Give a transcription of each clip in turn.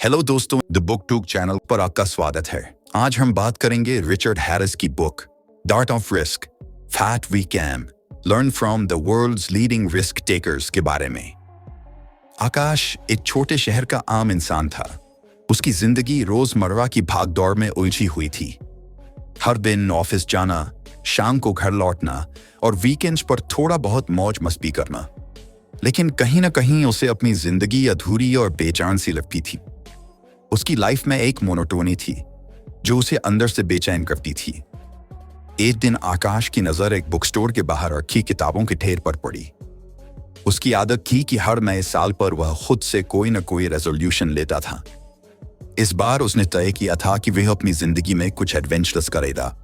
Hello दोस्तों, the book टूक channel पर आपका स्वागत है। आज हम बात करेंगे रिचर्ड हैरिस की book the art of risk, what we can learn from the world's leading risk takers के बारे में। आकाश एक छोटे शहर का आम इंसान था। उसकी जिंदगी रोजमर्रा की भागदौड़ में उलझी हुई थी। हर दिन ऑफिस जाना, शाम को घर लौटना और वीकेंड्स पर थोड़ा बहुत मौज मस्ती करना। लेकिन कहीं ना कहीं उसे अपनी जिंदगी अधूरी और बेचैन सी लगती थी। उसकी लाइफ में एक मोनोटोनी थी जो उसे अंदर से बेचैन करती थी। एक दिन आकाश की नजर एक बुक स्टोर के बाहर रखी किताबों के ढेर पर पड़ी। उसकी आदत थी कि हर नए साल पर वह खुद से कोई न कोई रेजोल्यूशन लेता था। इस बार उसने तय किया था कि वह अपनी जिंदगी में कुछ एडवेंचरस करेगा।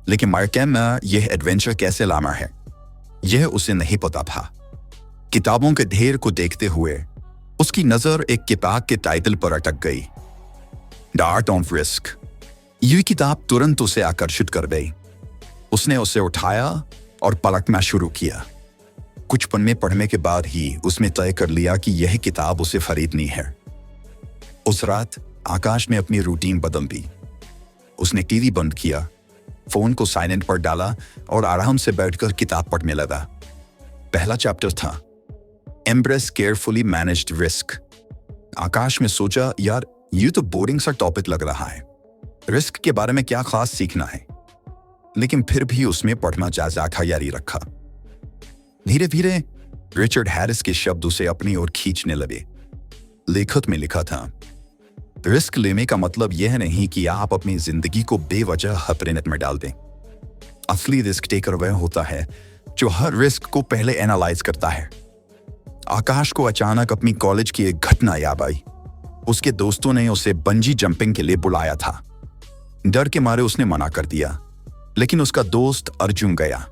लेकिन मार्केम में यह एडवेंचर कैसे लाना है, यह उसे नहीं पता था। किताबों के ढेर को देखते हुए उसकी नजर एक किताब के टाइटल पर अटक गई, द आर्ट ऑफ रिस्क। यह किताब तुरंत उसे आकर्षित कर गई। उसने उसे उठाया और पलटना शुरू किया। कुछ पन्ने पढ़ने के बाद ही उसने तय कर लिया कि यह किताब उसे खरीदनी है। उस रात आकाश ने अपनी रूटीन बदल दी। उसने टीवी बंद किया, फोन को साइलेंट पर डाला और आराम से बैठकर किताब पढ़ने लगा। पहला चैप्टर था एम्ब्रेस केयरफुली मैनेज्ड रिस्क। आकाश में सोचा, यार ये तो बोरिंग सा टॉपिक लग रहा है। रिस्क के बारे में क्या खास सीखना है। लेकिन फिर भी उसने पढ़ना जारी रखा। धीरे धीरे रिचर्ड हैरिस के शब्द उसे अपनी ओर खींचने लगे। लेखक में लिखा था, रिस्क लेने का मतलब यह नहीं कि आप अपनी जिंदगी को बेवजह खतरे में डाल दें। असली रिस्क टेकर वह होता है जो हर रिस्क को पहले एनालाइज करता है। आकाश को अचानक अपनी कॉलेज की एक घटना याद आई। उसके दोस्तों ने उसे बंजी जंपिंग के लिए बुलाया था। डर के मारे उसने मना कर दिया, लेकिन उसका दोस्त अर्जुन गया।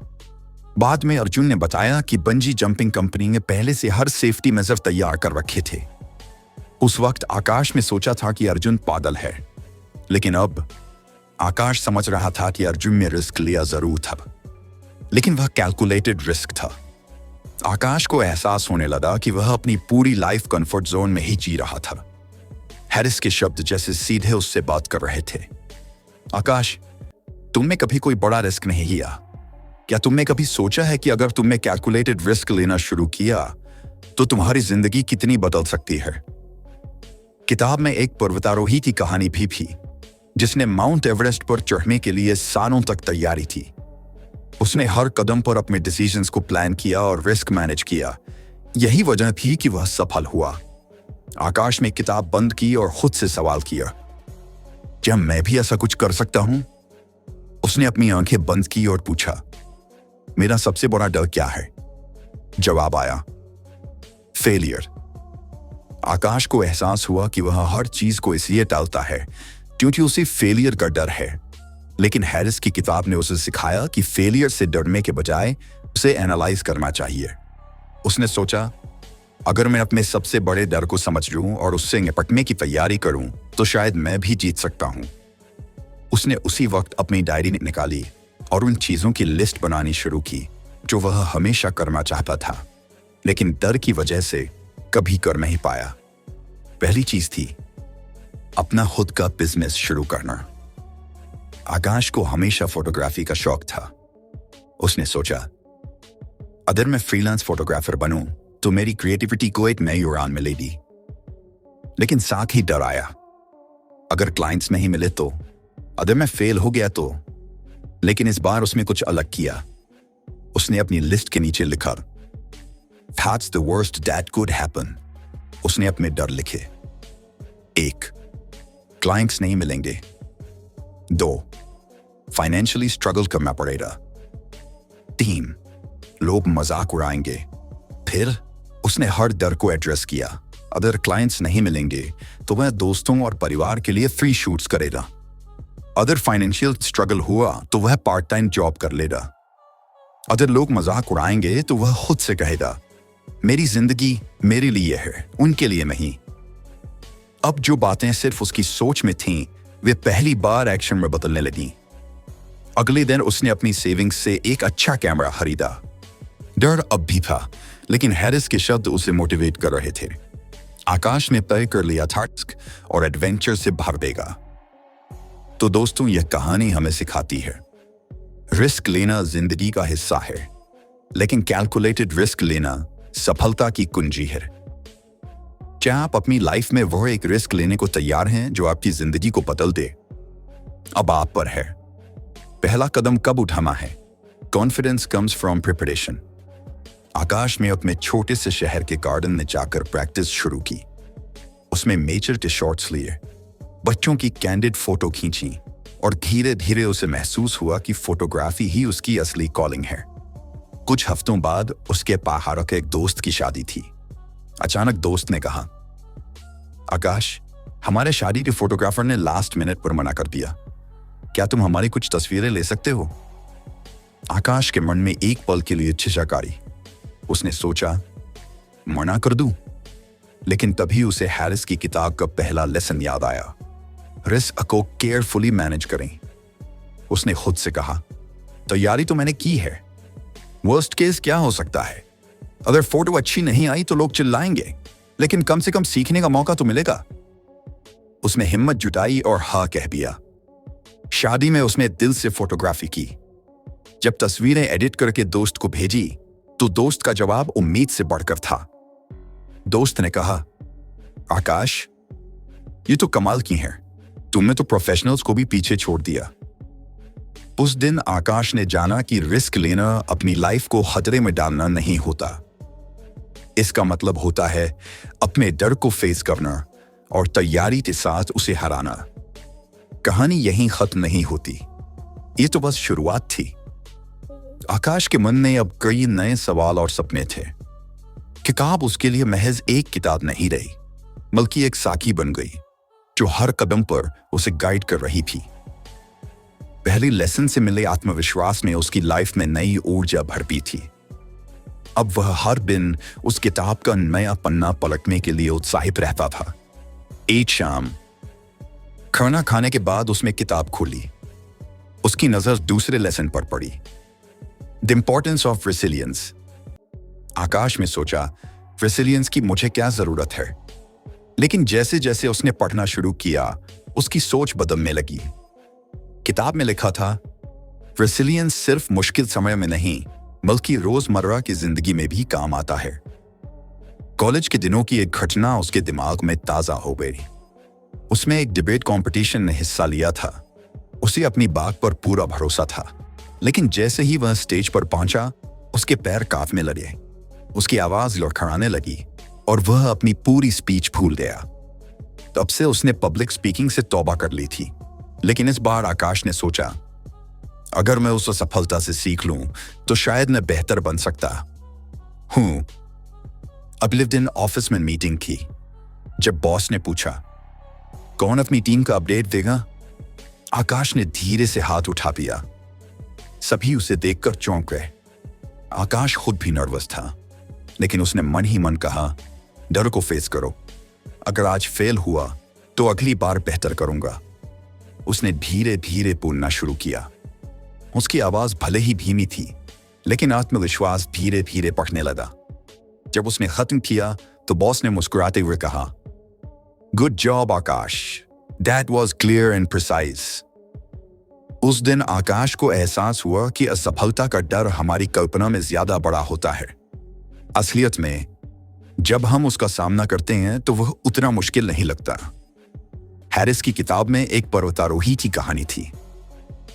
बाद में अर्जुन ने बताया कि बंजी जंपिंग कंपनी ने पहले से हर सेफ्टी मेजर तैयार कर रखे थे। उस वक्त आकाश में सोचा था कि अर्जुन पागल है, लेकिन अब आकाश समझ रहा था कि अर्जुन ने रिस्क लिया जरूर था, लेकिन वह कैलकुलेटेड रिस्क था। आकाश को एहसास होने लगा कि वह अपनी पूरी लाइफ कंफर्ट जोन में ही जी रहा था। हैरिस के शब्द जैसे सीधे उससे बात कर रहे थे। आकाश, तुमने कभी कोई बड़ा रिस्क नहीं लिया। क्या तुमने कभी सोचा है कि अगर तुमने कैलकुलेटेड रिस्क लेना शुरू किया तो तुम्हारी जिंदगी कितनी बदल सकती है। किताब में एक पर्वतारोही की कहानी भी थी जिसने माउंट एवरेस्ट पर चढ़ने के लिए सालों तक तैयारी थी। उसने हर कदम पर अपने डिसीजंस को प्लान किया और रिस्क मैनेज किया। यही वजह थी कि वह सफल हुआ। आकाश ने किताब बंद की और खुद से सवाल किया, क्या मैं भी ऐसा कुछ कर सकता हूं? उसने अपनी आंखें बंद की और पूछा, मेरा सबसे बड़ा डर क्या है? जवाब आया, फेलियर। आकाश को एहसास हुआ कि वह हर चीज को इसलिए टालता है क्योंकि उसे फेलियर का डर है। लेकिन हैरिस की किताब ने उसे सिखाया कि फेलियर से डरने के बजाय उसे एनालाइज करना चाहिए। उसने सोचा, अगर मैं अपने सबसे बड़े डर को समझ लूं और उससे निपटने की तैयारी करूं तो शायद मैं भी जीत सकता हूं। उसने उसी वक्त अपनी डायरी निकाली और उन चीजों की लिस्ट बनानी शुरू की जो वह हमेशा करना चाहता था, लेकिन डर की वजह से कभी कर नहीं पाया। पहली चीज थी अपना खुद का बिजनेस शुरू करना। आकाश को हमेशा फोटोग्राफी का शौक था। उसने सोचा, अगर मैं फ्रीलांस फोटोग्राफर बनूं तो मेरी क्रिएटिविटी को एक नई उड़ान मिलेगी। लेकिन साथ ही डर आया, अगर क्लाइंट्स नहीं मिले तो, अगर मैं फेल हो गया तो। लेकिन इस बार उसने कुछ अलग किया। उसने अपनी लिस्ट के नीचे लिखा, That's the worst that could happen। उसने अपने डर लिखे। 1, क्लाइंट्स नहीं मिलेंगे। 2, फाइनेंशियली स्ट्रगल करना पड़ेगा। 3, लोग मजाक उड़ाएंगे। फिर उसने हर डर को एड्रेस किया। अगर क्लाइंट्स नहीं मिलेंगे तो वह दोस्तों और परिवार के लिए फ्री शूट्स करेगा। अगर फाइनेंशियल स्ट्रगल हुआ तो वह पार्ट टाइम जॉब कर लेगा। अगर लोग मजाक उड़ाएंगे तो वह खुद से कहेगा, मेरी जिंदगी मेरे लिए है, उनके लिए नहीं। अब जो बातें सिर्फ उसकी सोच में थीं, वे पहली बार एक्शन में बदलने लगी। अगले दिन उसने अपनी सेविंग्स से एक अच्छा कैमरा खरीदा। डर अब भी था, लेकिन हैरिस के शब्द उसे मोटिवेट कर रहे थे। आकाश ने तय कर लिया था रिस्क और एडवेंचर से भर देगा। तो दोस्तों, यह कहानी हमें सिखाती है रिस्क लेना जिंदगी का हिस्सा है, लेकिन कैलकुलेटेड रिस्क लेना सफलता की कुंजी है। क्या आप अपनी लाइफ में वो एक रिस्क लेने को तैयार हैं जो आपकी जिंदगी को बदल दे? अब आप पर है। पहला कदम कब उठाना है? Confidence comes from preparation. Akash ने अपने छोटे से शहर के गार्डन में जाकर प्रैक्टिस शुरू की। उसमें नेचर के शॉट्स लिए, बच्चों की कैंडिड फोटो खींची और धीरे धीरे उसे महसूस हुआ कि फोटोग्राफी ही उसकी असली कॉलिंग है। कुछ हफ्तों बाद उसके पहाड़ों के एक दोस्त की शादी थी। अचानक दोस्त ने कहा, आकाश, हमारे शादी के फोटोग्राफर ने लास्ट मिनट पर मना कर दिया। क्या तुम हमारी कुछ तस्वीरें ले सकते हो? आकाश के मन में एक पल के लिए छिछाकारी। उसने सोचा, मना कर दूं? लेकिन तभी उसे हैरिस की किताब का पहला लेसन याद आया, रिस्क को केयरफुली मैनेज करें। उसने खुद से कहा, तैयारी तो मैंने की है, वर्स्ट केस क्या हो सकता है? अगर फोटो अच्छी नहीं आई तो लोग चिल्लाएंगे, लेकिन कम से कम सीखने का मौका तो मिलेगा। उसने हिम्मत जुटाई और हाँ कह दिया। शादी में उसने दिल से फोटोग्राफी की। जब तस्वीरें एडिट करके दोस्त को भेजी तो दोस्त का जवाब उम्मीद से बढ़कर था। दोस्त ने कहा, आकाश, ये तो कमाल की है, तुमने तो प्रोफेशनल्स को भी पीछे छोड़ दिया। उस दिन आकाश ने जाना कि रिस्क लेना अपनी लाइफ को खतरे में डालना नहीं होता। इसका मतलब होता है अपने डर को फेस करना और तैयारी के साथ उसे हराना। कहानी यहीं खत्म नहीं होती, ये तो बस शुरुआत थी। आकाश के मन में अब कई नए सवाल और सपने थे। किताब उसके लिए महज एक किताब नहीं रही, बल्कि एक साथी बन गई जो हर कदम पर उसे गाइड कर रही थी। पहली लेसन से मिले आत्मविश्वास में उसकी लाइफ में नई ऊर्जा भरती थी। अब वह हर दिन उस किताब का नया पन्ना पलटने के लिए उत्साहित रहता था। एक शाम खाना खाने के बाद उसने किताब खोली। उसकी नजर दूसरे लेसन पर पड़ी, द इंपॉर्टेंस ऑफ रेसिलियंस। आकाश में सोचा, रेसिलियंस की मुझे क्या जरूरत है? लेकिन जैसे जैसे उसने पढ़ना शुरू किया, उसकी सोच बदलने लगी। किताब में लिखा था, रेसिलियंस सिर्फ मुश्किल समय में नहीं, बल्कि रोजमर्रा की जिंदगी में भी काम आता है। कॉलेज के दिनों की एक घटना उसके दिमाग में ताजा हो गई। उसमें एक डिबेट कंपटीशन में हिस्सा लिया था। उसे अपनी बात पर पूरा भरोसा था, लेकिन जैसे ही वह स्टेज पर पहुंचा, उसके पैर कांपने लगे, उसकी आवाज लड़खड़ाने लगी और वह अपनी पूरी स्पीच भूल गया। तब से उसने पब्लिक स्पीकिंग से तौबा कर ली थी। लेकिन इस बार आकाश ने सोचा, अगर मैं उस सफलता से सीख लूं तो शायद मैं बेहतर बन सकता हूं। अगले दिन ऑफिस में मीटिंग थी। जब बॉस ने पूछा, कौन अपनी टीम का अपडेट देगा, आकाश ने धीरे से हाथ उठा दिया। सभी उसे देखकर चौंक गए। आकाश खुद भी नर्वस था, लेकिन उसने मन ही मन कहा, डर को फेस करो, अगर आज फेल हुआ तो अगली बार बेहतर करूंगा। उसने धीरे धीरे बोलना शुरू किया। उसकी आवाज भले ही धीमी थी, लेकिन आत्मविश्वास धीरे धीरे बढ़ने लगा। जब उसने खत्म किया तो बॉस ने मुस्कुराते हुए कहा, good job Akash, that was clear and precise. उस दिन आकाश को एहसास हुआ कि असफलता का डर हमारी कल्पना में ज्यादा बड़ा होता है। असलियत में जब हम उसका सामना करते हैं तो वह उतना मुश्किल नहीं लगता। हैरिस की किताब में एक पर्वतारोही की कहानी थी।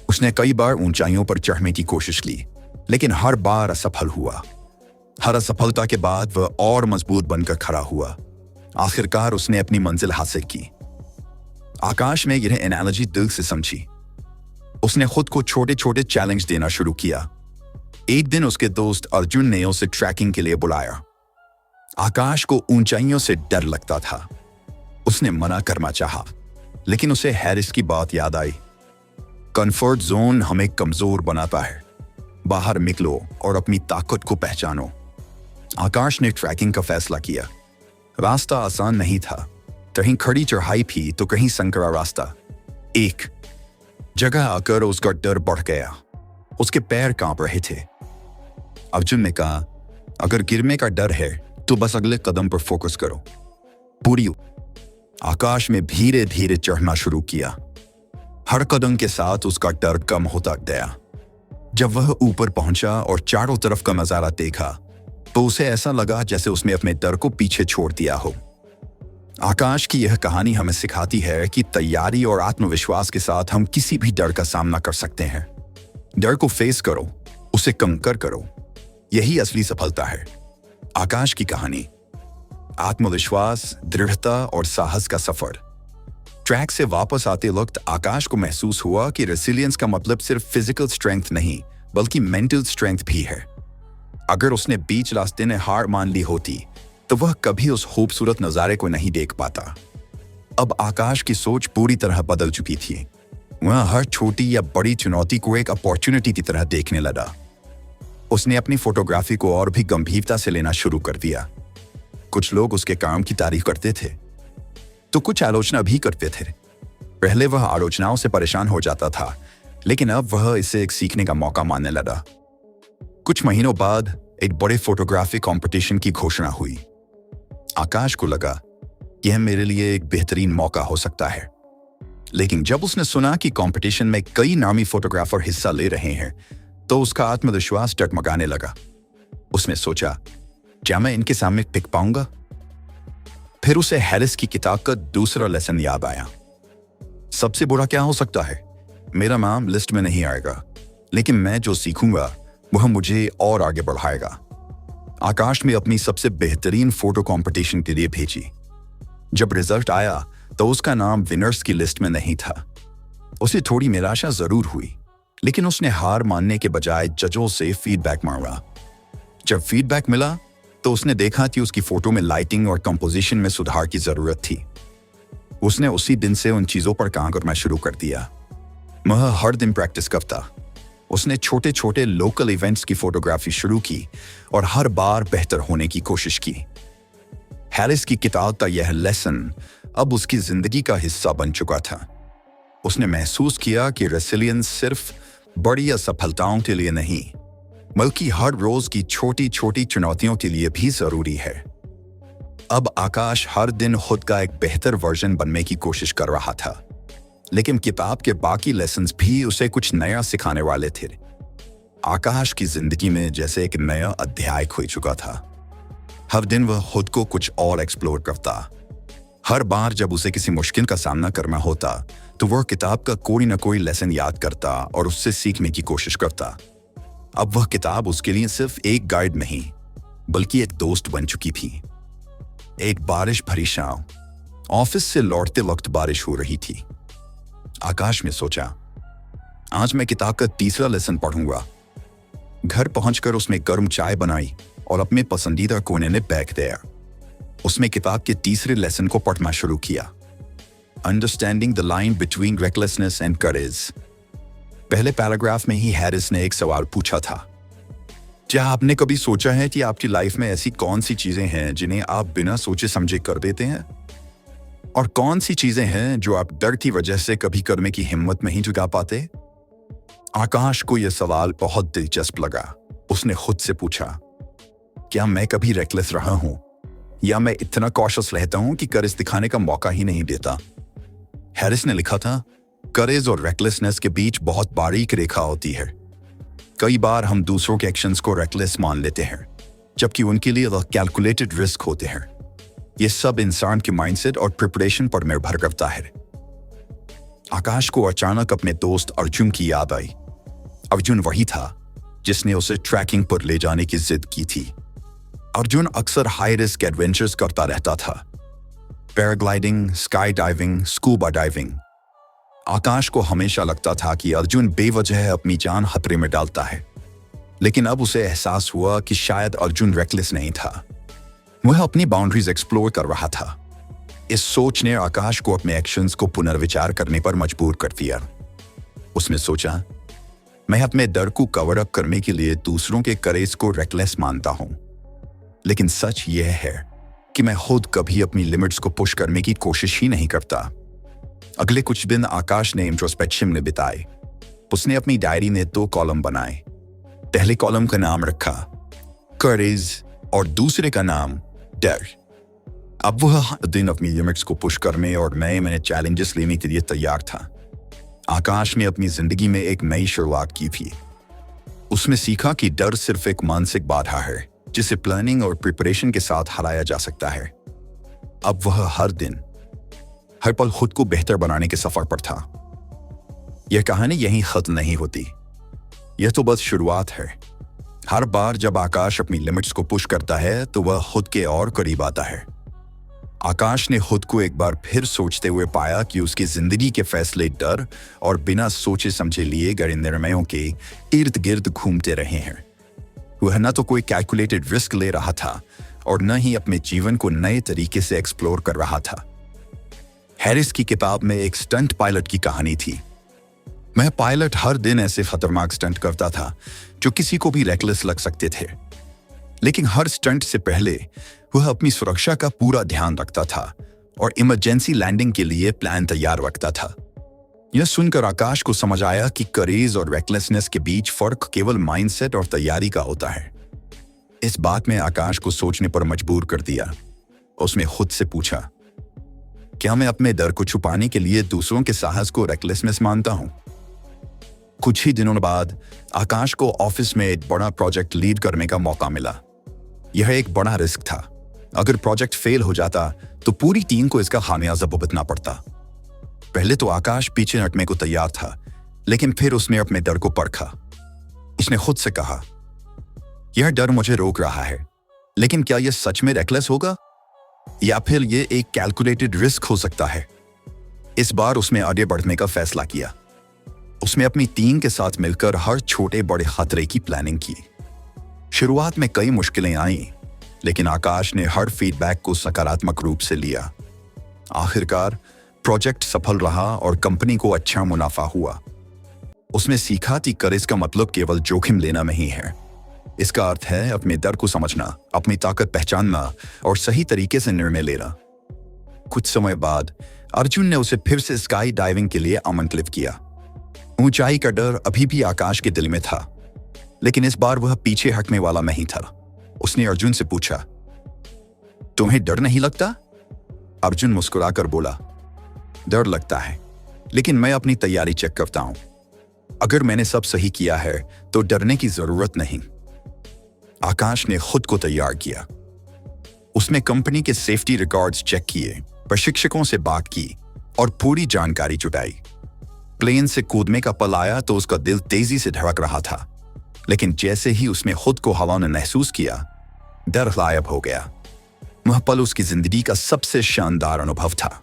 उसने कई बार ऊंचाइयों पर चढ़ने की कोशिश की, लेकिन हर बार असफल हुआ। हर असफलता के बाद वह और मजबूत बनकर खड़ा हुआ। आखिरकार उसने अपनी मंजिल हासिल की। आकाश ने यह एनालॉजी दिल से समझी। उसने खुद को छोटे छोटे चैलेंज देना शुरू किया। एक दिन उसके दोस्त अर्जुन ने उसे ट्रैकिंग के लिए बुलाया। आकाश को ऊंचाइयों से डर लगता था। उसने मना करना चाहा, लेकिन उसे हैरिस की बात याद आई, कंफर्ट जोन हमें कमजोर बनाता है, बाहर निकलो और अपनी ताकत को पहचानो। आकाश ने ट्रैकिंग का फैसला किया। रास्ता आसान नहीं था, कहीं खड़ी चढ़ाई थी तो कहीं संकरा रास्ता। एक जगह आकर उसका डर बढ़ गया। उसके पैर कांप रहे थे। अर्जुन ने कहा, अगर गिरने का डर है तो बस अगले कदम पर फोकस करो। पूरी आकाश में धीरे धीरे चढ़ना शुरू किया। हर कदम के साथ उसका डर कम होता गया। जब वह ऊपर पहुंचा और चारों तरफ का नजारा देखा तो उसे ऐसा लगा जैसे उसने अपने डर को पीछे छोड़ दिया हो। आकाश की यह कहानी हमें सिखाती है कि तैयारी और आत्मविश्वास के साथ हम किसी भी डर का सामना कर सकते हैं। डर को फेस करो, उसे कंकर करो, यही असली सफलता है। आकाश की कहानी आत्मविश्वास, दृढ़ता और साहस का सफर। ट्रैक से वापस आते वक्त आकाश को महसूस हुआ कि रेसिलियंस का मतलब सिर्फ फिजिकल स्ट्रेंथ नहीं बल्कि मेंटल स्ट्रेंथ भी है। अगर उसने बीच रास्ते में हार मान ली होती तो वह कभी उस खूबसूरत नज़ारे को नहीं देख पाता। अब आकाश की सोच पूरी तरह बदल चुकी थी। वह हर छोटी या बड़ी चुनौती को एक अपॉर्चुनिटी की तरह देखने लगा। उसने अपनी फोटोग्राफी को और भी गंभीरता से लेना शुरू कर दिया। कुछ लोग उसके काम की तारीफ करते थे तो कुछ आलोचना भी करते थे। पहले वह आलोचनाओं से परेशान हो जाता था, लेकिन अब वह इसे एक सीखने का मौका मानने लगा। कुछ महीनों बाद एक बड़े फोटोग्राफी कंपटीशन की घोषणा हुई। आकाश को लगा यह मेरे लिए एक बेहतरीन मौका हो सकता है। लेकिन जब उसने सुना कि कंपटीशन में कई नामी फोटोग्राफर हिस्सा ले रहे हैं तो उसका आत्मविश्वास डगमगाने लगा। उसने सोचा, क्या मैं इनके सामने टिक पाऊंगा? फिर उसे हैरिस की किताब का दूसरा लेसन याद आया। सबसे बुरा क्या हो सकता है? मेरा नाम लिस्ट में नहीं आएगा, लेकिन मैं जो सीखूंगा वह मुझे और आगे बढ़ाएगा। आकाश ने अपनी सबसे बेहतरीन फोटो कंपटीशन के लिए भेजी। जब रिजल्ट आया तो उसका नाम विनर्स की लिस्ट में नहीं था। उसे थोड़ी निराशा जरूर हुई, लेकिन उसने हार मानने के बजाय जजों से फीडबैक मांगा। जब फीडबैक मिला तो उसने देखा कि उसकी फोटो में लाइटिंग और कंपोजिशन में सुधार की जरूरत थी। उसने उसी दिन से उन चीजों पर काम करना शुरू कर दिया। वह हर दिन प्रैक्टिस करता। उसने छोटे छोटे लोकल इवेंट्स की फोटोग्राफी शुरू की और हर बार बेहतर होने की कोशिश की। हैरिस की किताब का यह लेसन अब उसकी जिंदगी का हिस्सा बन चुका था। उसने महसूस किया कि रेसिलियंस सिर्फ बड़ी असफलताओं के लिए नहीं बल्कि हर रोज की छोटी छोटी चुनौतियों के लिए भी जरूरी है। अब आकाश हर दिन खुद का एक बेहतर वर्जन बनने की कोशिश कर रहा था, लेकिन किताब के बाकी लेसन्स भी उसे कुछ नया सिखाने वाले थे। आकाश की जिंदगी में जैसे एक नया अध्याय खुल चुका था। हर दिन वह खुद को कुछ और एक्सप्लोर करता। हर बार जब उसे किसी मुश्किल का सामना करना होता तो वह किताब का कोई न कोई लेसन याद करता और उससे सीखने की कोशिश करता। अब वह किताब उसके लिए सिर्फ एक गाइड नहीं बल्कि एक दोस्त बन चुकी थी। एक बारिश भरी शाम, ऑफिस से लौटते वक्त बारिश हो रही थी। आकाश ने सोचा, आज मैं किताब का तीसरा लेसन पढ़ूंगा। घर पहुंचकर उसने गर्म चाय बनाई और अपने पसंदीदा कोने में बैठ गया। उसने किताब के तीसरे लेसन को पढ़ना शुरू किया, understanding the line between recklessness and courage. पहले पैराग्राफ में ही हैरिस ने एक सवाल पूछा था, क्या आपने कभी सोचा है कि आपकी लाइफ में ऐसी कौन सी चीजें हैं जिन्हें आप बिना सोचे समझे कर देते हैं, और कौन सी चीजें हैं जो आप डर की वजह से कभी करने की हिम्मत नहीं जुटा पाते? आकाश को यह सवाल बहुत दिलचस्प लगा। उसने खुद से पूछा, क्या मैं कभी रेकलेस रहा हूं, या मैं इतना कॉशियस रहता हूं कि करेज दिखाने का मौका ही नहीं देता? हैरिस ने लिखा था, करेज और रेकलेसनेस के बीच बहुत बारीक रेखा होती है। कई बार हम दूसरों के एक्शंस को रेकलेस मान लेते हैं, जबकि उनके लिए वह कैलकुलेटेड रिस्क होते हैं। यह सब इंसान के माइंडसेट और प्रिपरेशन पर निर्भर करता है। आकाश को अचानक अपने दोस्त अर्जुन की याद आई। अर्जुन वही था जिसने उसे ट्रैकिंग पर ले जाने की जिद की थी। अर्जुन अक्सर हाई रिस्क एडवेंचर्स करता रहता था, paragliding, sky diving, scuba diving. Akash को हमेशा लगता था कि अर्जुन बेवजह अपनी जान खतरे में डालता है, लेकिन अब उसे एहसास हुआ कि शायद अर्जुन रेकलेस नहीं था, वह अपनी बाउंड्रीज एक्सप्लोर कर रहा था। इस सोच ने आकाश को अपने एक्शंस को पुनर्विचार करने पर मजबूर कर दिया। उसने सोचा, मैं अपने डर को कवर अप करने के लिए दूसरों के करेज को रेकलेस मानता हूं, लेकिन सच यह है कि मैं खुद कभी अपनी लिमिट्स को पुश करने की कोशिश ही नहीं करता। अगले कुछ दिन आकाश ने इंट्रोस्पेक्शन में बिताए। उसने अपनी डायरी में 2 कॉलम बनाए। पहले कॉलम का नाम रखा करेज और दूसरे का नाम डर। अब वह हर दिन अपनी लिमिट्स को पुश करने और नए नए चैलेंजेस लेने के लिए तैयार था। आकाश ने अपनी जिंदगी में एक नई शुरुआत की थी। उसने सीखा कि डर सिर्फ एक मानसिक बाधा है जिसे प्लानिंग और प्रिपरेशन के साथ हराया जा सकता है। अब वह हर दिन हर पल खुद को बेहतर बनाने के सफर पर था। यह कहानी यहीं खत्म नहीं होती, यह तो बस शुरुआत है। हर बार जब आकाश अपनी लिमिट्स को पुश करता है तो वह खुद के और करीब आता है। आकाश ने खुद को एक बार फिर सोचते हुए पाया कि उसकी जिंदगी के फैसले डर और बिना सोचे समझे लिए गए निर्णयों के इर्द गिर्द घूमते रहे हैं। वह न तो कोई कैलकुलेटेड रिस्क ले रहा था और न ही अपने जीवन को नए तरीके से एक्सप्लोर कर रहा था। हैरिस की किताब में एक स्टंट पायलट की कहानी थी। वह पायलट हर दिन ऐसे खतरनाक स्टंट करता था जो किसी को भी रेकलेस लग सकते थे, लेकिन हर स्टंट से पहले वह अपनी सुरक्षा का पूरा ध्यान रखता था और इमरजेंसी लैंडिंग के लिए प्लान तैयार रखता था। यह सुनकर आकाश को समझ आया कि करेज और रेकलेसनेस के बीच फर्क केवल माइंडसेट और तैयारी का होता है। इस बात में आकाश को सोचने पर मजबूर कर दिया। उसने खुद से पूछा, क्या मैं अपने डर को छुपाने के लिए दूसरों के साहस को रेकलेसनेस मानता हूं? कुछ ही दिनों बाद आकाश को ऑफिस में एक बड़ा प्रोजेक्ट लीड करने का मौका मिला। यह एक बड़ा रिस्क था। अगर प्रोजेक्ट फेल हो जाता तो पूरी टीम को इसका खामियाजा भुगतना पड़ता। पहले तो आकाश पीछे हटने को तैयार था, लेकिन फिर उसने अपने डर को परखा। इसने खुद से कहा, यह डर मुझे रोक रहा है, लेकिन क्या यह सच में रेकलेस होगा या फिर यह एक कैलकुलेटेड रिस्क हो सकता है? इस बार उसने आगे बढ़ने का फैसला किया। उसने अपनी टीम के साथ मिलकर हर छोटे बड़े खतरे की प्लानिंग की। शुरुआत में कई मुश्किलें आईं, लेकिन आकाश ने हर फीडबैक को सकारात्मक रूप से लिया। आखिरकार प्रोजेक्ट सफल रहा और कंपनी को अच्छा मुनाफा हुआ। उसने सीखा कि करेज का मतलब केवल जोखिम लेना नहीं है। इसका अर्थ है अपने डर को समझना, अपनी ताकत पहचानना और सही तरीके से निर्णय लेना। कुछ समय बाद अर्जुन ने उसे फिर से स्काई डाइविंग के लिए आमंत्रित किया। ऊंचाई का डर अभी भी आकाश के दिल में था, लेकिन इस बार वह पीछे हटने वाला नहीं था। उसने अर्जुन से पूछा, तुम्हें डर नहीं लगता? अर्जुन मुस्कुराकर बोला, डर लगता है, लेकिन मैं अपनी तैयारी चेक करता हूं। अगर मैंने सब सही किया है तो डरने की जरूरत नहीं। आकाश ने खुद को तैयार किया। उसने कंपनी के सेफ्टी रिकॉर्ड्स चेक किए, प्रशिक्षकों से बात की और पूरी जानकारी जुटाई। प्लेन से कूदने का पल आया तो उसका दिल तेजी से धड़क रहा था, लेकिन जैसे ही उसने खुद को हवा में महसूस किया, डर गायब हो गया। वह पल उसकी जिंदगी का सबसे शानदार अनुभव था।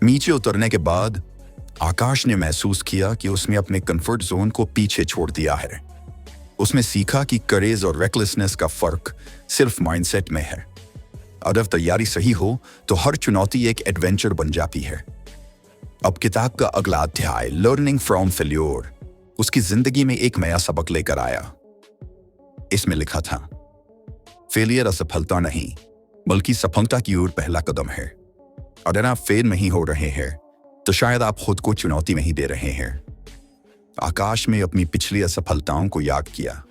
नीचे उतरने के बाद आकाश ने महसूस किया कि उसने अपने कंफर्ट जोन को पीछे छोड़ दिया है। उसने सीखा कि करेज और रेकलेसनेस का फर्क सिर्फ माइंडसेट में है। अगर तैयारी सही हो तो हर चुनौती एक एडवेंचर बन जाती है। अब किताब का अगला अध्याय, लर्निंग फ्रॉम फेल्योर, उसकी जिंदगी में एक नया सबक लेकर आया। इसमें लिखा था, फेलियर असफलता नहीं बल्कि सफलता की ओर पहला कदम है। अगर आप फेल नहीं हो रहे हैं तो शायद आप खुद को चुनौती नहीं दे रहे हैं। आकाश में अपनी पिछली असफलताओं को याद किया।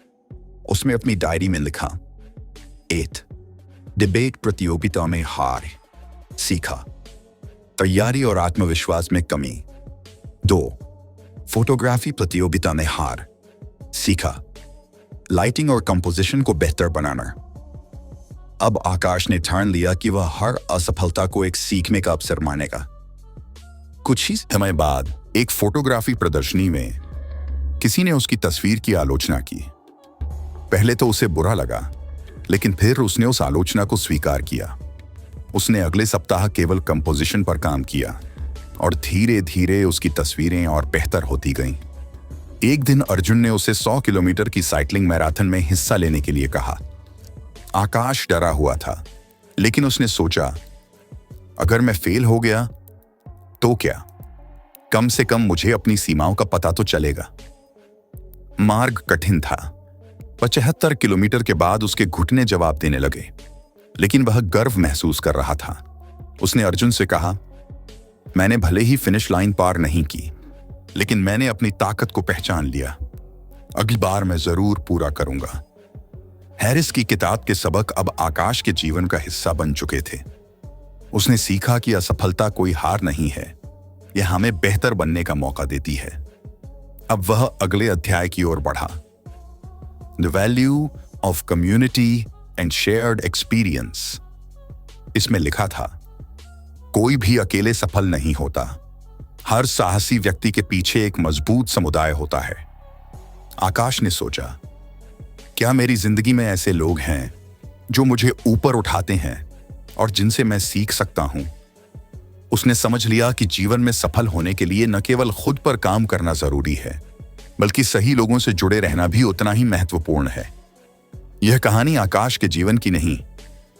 उसने अपनी डायरी में लिखा, 8 डिबेट प्रतियोगिता में हार सीखा, तैयारी और आत्मविश्वास में कमी। 2 फोटोग्राफी प्रतियोगिता में हार सीखा, लाइटिंग और कंपोजिशन को बेहतर बनाना। अब आकाश ने ठान लिया कि वह हर असफलता को एक सीखने का अवसर मानेगा। कुछ ही समय बाद एक फोटोग्राफी प्रदर्शनी में किसी ने उसकी तस्वीर की आलोचना की। पहले तो उसे बुरा लगा, लेकिन फिर उसने उस आलोचना को स्वीकार किया। उसने अगले सप्ताह केवल कंपोजिशन पर काम किया और धीरे धीरे उसकी तस्वीरें और बेहतर होती गईं। एक दिन अर्जुन ने उसे 100 किलोमीटर की साइकिलिंग मैराथन में हिस्सा लेने के लिए कहा। आकाश डरा हुआ था, लेकिन उसने सोचा, अगर मैं फेल हो गया तो क्या? कम से कम मुझे अपनी सीमाओं का पता तो चलेगा। मार्ग कठिन था। 75 किलोमीटर के बाद उसके घुटने जवाब देने लगे, लेकिन वह गर्व महसूस कर रहा था। उसने अर्जुन से कहा, मैंने भले ही फिनिश लाइन पार नहीं की, लेकिन मैंने अपनी ताकत को पहचान लिया। अगली बार मैं जरूर पूरा करूंगा। हैरिस की किताब के सबक अब आकाश के जीवन का हिस्सा बन चुके थे। उसने सीखा कि असफलता कोई हार नहीं है, यह हमें बेहतर बनने का मौका देती है। अब वह अगले अध्याय की ओर बढ़ा। The value of community and shared experience. इसमें लिखा था, कोई भी अकेले सफल नहीं होता। हर साहसी व्यक्ति के पीछे एक मजबूत समुदाय होता है। आकाश ने सोचा, क्या मेरी जिंदगी में ऐसे लोग हैं जो मुझे ऊपर उठाते हैं और जिनसे मैं सीख सकता हूं? उसने समझ लिया कि जीवन में सफल होने के लिए न केवल खुद पर काम करना जरूरी है, बल्कि सही लोगों से जुड़े रहना भी उतना ही महत्वपूर्ण है। यह कहानी आकाश के जीवन की नहीं,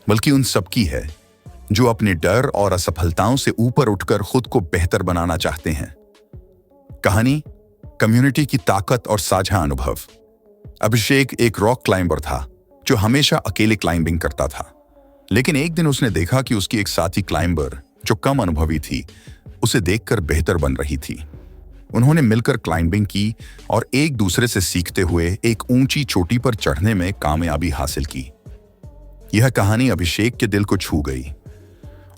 बल्कि उन सबकी है जो अपने डर और असफलताओं से ऊपर उठकर खुद को बेहतर बनाना चाहते हैं। कहानी कम्युनिटी की ताकत और साझा अनुभव। अभिषेक एक रॉक क्लाइंबर था जो हमेशा अकेले क्लाइंबिंग करता था, लेकिन एक दिन उसने देखा कि उसकी एक साथी क्लाइंबर जो कम अनुभवी थी, उसे देखकर बेहतर बन रही थी। उन्होंने मिलकर क्लाइंबिंग की और एक दूसरे से सीखते हुए एक ऊंची चोटी पर चढ़ने में कामयाबी हासिल की। यह कहानी अभिषेक के दिल को छू गई।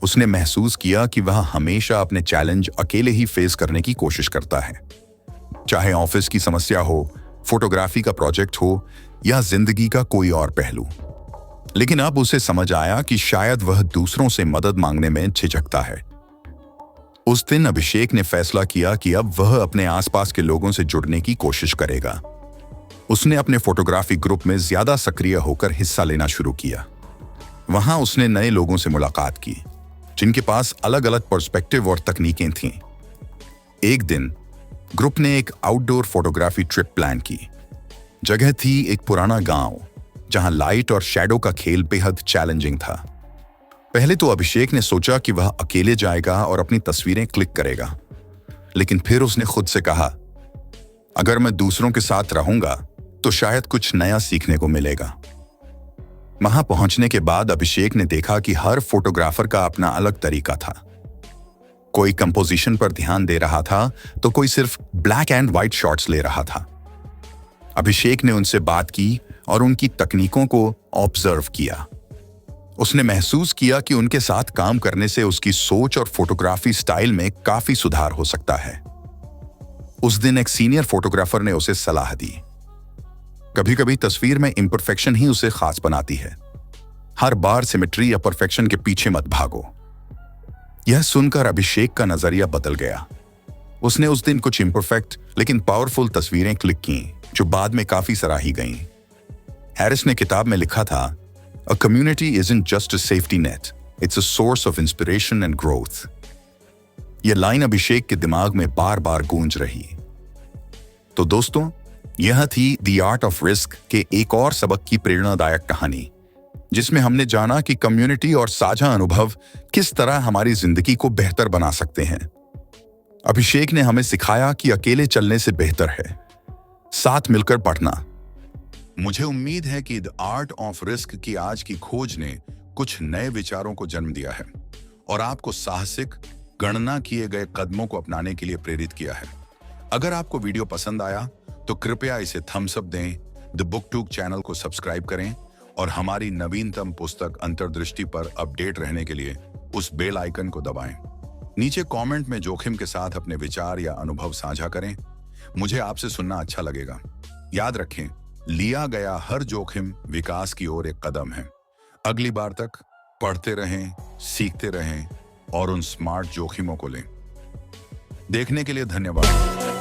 उसने महसूस किया कि वह हमेशा अपने चैलेंज अकेले ही फेस करने की कोशिश करता है, चाहे ऑफिस की समस्या हो, फोटोग्राफी का प्रोजेक्ट हो या जिंदगी का कोई और पहलू। लेकिन अब उसे समझ आया कि शायद वह दूसरों से मदद मांगने में झिझकता है। उस दिन अभिषेक ने फैसला किया कि अब वह अपने आसपास के लोगों से जुड़ने की कोशिश करेगा। उसने अपने फोटोग्राफी ग्रुप में ज्यादा सक्रिय होकर हिस्सा लेना शुरू किया। वहां उसने नए लोगों से मुलाकात की जिनके पास अलग अलग पर्सपेक्टिव और तकनीकें थीं। एक दिन ग्रुप ने एक आउटडोर फोटोग्राफी ट्रिप प्लान की। जगह थी एक पुराना गांव जहां लाइट और शैडो का खेल बेहद चैलेंजिंग था। पहले तो अभिषेक ने सोचा कि वह अकेले जाएगा और अपनी तस्वीरें क्लिक करेगा, लेकिन फिर उसने खुद से कहा, अगर मैं दूसरों के साथ रहूंगा तो शायद कुछ नया सीखने को मिलेगा। वहां पहुंचने के बाद अभिषेक ने देखा कि हर फोटोग्राफर का अपना अलग तरीका था। कोई कंपोजिशन पर ध्यान दे रहा था तो कोई सिर्फ ब्लैक एंड व्हाइट शॉट्स ले रहा था। अभिषेक ने उनसे बात की और उनकी तकनीकों को ऑब्जर्व किया। उसने महसूस किया कि उनके साथ काम करने से उसकी सोच और फोटोग्राफी स्टाइल में काफी सुधार हो सकता है। उस दिन एक सीनियर फोटोग्राफर ने उसे सलाह दी, कभी कभी तस्वीर में इम्परफेक्शन ही उसे खास बनाती है। हर बार सिमेट्री या परफेक्शन के पीछे मत भागो। यह सुनकर अभिषेक का नजरिया बदल गया। उसने उस दिन कुछ इम्परफेक्ट लेकिन पावरफुल तस्वीरें क्लिक की जो बाद में काफी सराही गईं। हैरिस ने किताब में लिखा था, A community isn't just a safety net, it's a source of inspiration and growth. यह लाइन अभिषेक के दिमाग में बार बार गूंज रही। तो दोस्तों, यह थी द आर्ट ऑफ रिस्क के एक और सबक की प्रेरणादायक कहानी, जिसमें हमने जाना कि कम्युनिटी और साझा अनुभव किस तरह हमारी जिंदगी को बेहतर बना सकते हैं। अभिषेक ने हमें सिखाया कि अकेले चलने से बेहतर है साथ मिलकर बढ़ना। मुझे उम्मीद है कि द आर्ट ऑफ रिस्क की आज की खोज ने कुछ नए विचारों को जन्म दिया है और आपको साहसिक, गणना किए गए कदमों को अपनाने के लिए प्रेरित किया है। अगर आपको वीडियो पसंद आया तो कृपया इसे थम्स अप दें, द बुकटूक चैनल को सब्सक्राइब करें और हमारी नवीनतम पुस्तक अंतर्दृष्टि पर अपडेट रहने के लिए उस बेल आइकन को दबाएं। नीचे कमेंट में जोखिम के साथ अपने विचार या अनुभव साझा करें। मुझे आपसे सुनना अच्छा लगेगा। याद रखें, लिया गया हर जोखिम विकास की ओर एक कदम है। अगली बार तक पढ़ते रहें, सीखते रहें और उन स्मार्ट जोखिमों को लें। देखने के लिए धन्यवाद।